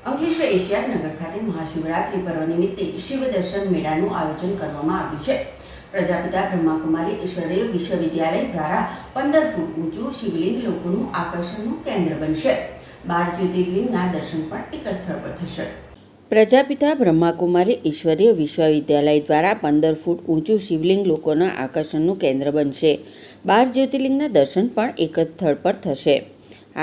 Ankleshwar Asiad નગર ખાતે મહાશિવરાત્રિ પર્વ નિમિત્તે શિવ દર્શન મેળાનું આયોજન કરવામાં આવ્યું છે। પ્રજાપિતા બ્રહ્માકુમારી ઈશ્વરીય વિશ્વવિદ્યાલય દ્વારા 15 ફૂટ ઊંચું શિવલિંગ લોકોનું આકર્ષણનું કેન્દ્ર બનશે। 12 જ્યોતિર્લિંગના દર્શન પણ એક જ સ્થળ પર થશે। પ્રજાપિતા બ્રહ્માકુમારી ઈશ્વરીય વિશ્વવિદ્યાલય દ્વારા 15 ફૂટ ઊંચું શિવલિંગ લોકોના આકર્ષણનું કેન્દ્ર બનશે। 12 જ્યોતિર્લિંગના દર્શન પણ એક જ સ્થળ પર થશે।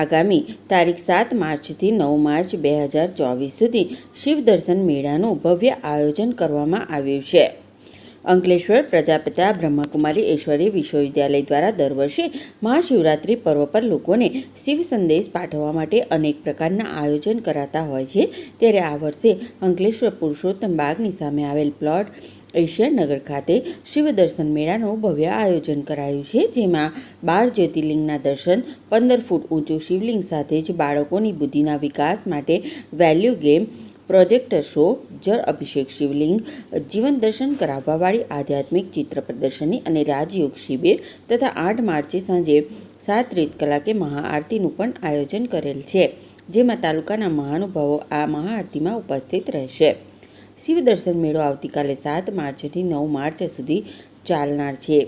આગામી તારીખ 7 માર્ચથી 9 માર્ચ 2024 સુધી શિવ દર્શન મેળાનું ભવ્ય આયોજન કરવામાં આવ્યું છે। અંકલેશ્વર પ્રજાપિતા બ્રહ્માકુમારી ઈશ્વરીય વિશ્વવિદ્યાલય દ્વારા દર વર્ષે મહાશિવરાત્રિ પર્વ પર લોકોને શિવ સંદેશ પાઠવવા માટે અનેક પ્રકારના આયોજન કરાતા હોય છે। ત્યારે આ વર્ષે અંકલેશ્વર પુરુષોત્તમ બાગની સામે આવેલ પ્લોટ એશિયાડ નગર ખાતે શિવ દર્શન મેળાનું ભવ્ય આયોજન કરાયું છે, જેમાં 12 જ્યોતિર્લિંગના દર્શન, 15 ફૂટ ઊંચું શિવલિંગ સાથે જ બાળકોની બુદ્ધિના વિકાસ માટે વેલ્યુ ગેમ, પ્રોજેક્ટર શો, જળ અભિષેક શિવલિંગ, જીવન દર્શન કરાવવાવાળી આધ્યાત્મિક ચિત્ર પ્રદર્શની અને રાજયોગ શિબિર તથા 8 માર્ચે સાંજે 7:30 કલાકે મહાઆરતીનું પણ આયોજન કરેલ છે, જેમાં તાલુકાના મહાનુભાવો આ મહાઆરતીમાં ઉપસ્થિત રહેશે। શિવ દર્શન મેળો આવતીકાલે 7 માર્ચથી 9 માર્ચ સુધી ચાલનાર છે।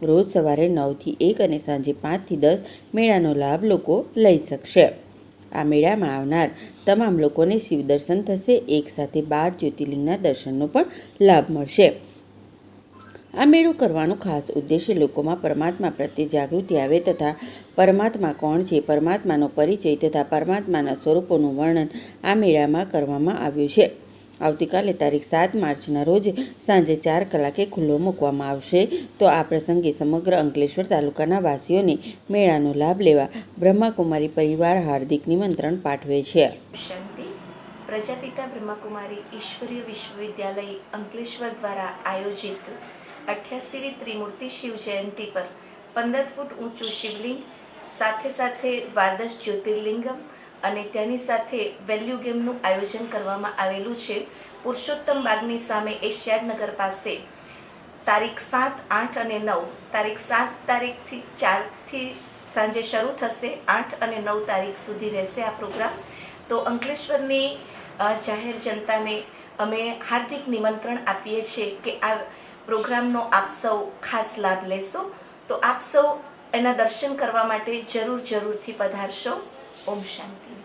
રોજ સવારે 9 થી 1 અને સાંજે 5 થી 10 મેળાનો લાભ લોકો લઈ શકશે। આ મેળામાં આવનાર તમામ લોકોને શિવ દર્શન થશે, એક સાથે 12 જ્યોતિર્લિંગના દર્શનનો પણ લાભ મળશે। આ મેળો કરવાનો ખાસ ઉદ્દેશ્ય લોકોમાં પરમાત્મા પ્રત્યે જાગૃતિ આવે તથા પરમાત્મા કોણ છે, પરમાત્માનો પરિચય તથા પરમાત્માના સ્વરૂપોનું વર્ણન આ મેળામાં કરવામાં આવ્યું છે। આવતીકાલે તારીખ 7 માર્ચના રોજ સાંજે 4 કલાકે ખુલ્લો મૂકવામાં આવશે। તો આ પ્રસંગે સમગ્ર અંકલેશ્વર તાલુકાના વાસીઓને મેળાનો લાભ લેવા બ્રહ્માકુમારી પરિવાર હાર્દિક નિમંત્રણ પાઠવે છે। શાંતિ પ્રજાપિતા બ્રહ્માકુમારી ઈશ્વરીય વિશ્વવિદ્યાલય અંકલેશ્વર દ્વારા આયોજિત 88મી ત્રિમૂર્તિ શિવ જયંતિ પર 15 ફૂટ ઊંચું શિવલિંગ સાથે સાથે 12 જ્યોતિર્લિંગમ અને તેની સાથે વેલ્યુ ગેમનું આયોજન કરવામાં આવેલું છે। પુરુષોત્તમ બાગની સામે એશિયાડ નગર પાસે તારીખ 7, 8 અને 9 તારીખ 7 તારીખથી 4થી સાંજે શરૂ થશે, 8 અને 9 તારીખ સુધી રહેશે આ પ્રોગ્રામ। તો અંકલેશ્વરની જાહેર જનતાને અમે હાર્દિક નિમંત્રણ આપીએ છીએ કે આ પ્રોગ્રામનો આપ સૌ ખાસ લાભ લેશો। તો આપ સૌ એના દર્શન કરવા માટે જરૂરથી પધારશો। ઓમ શાંતિ।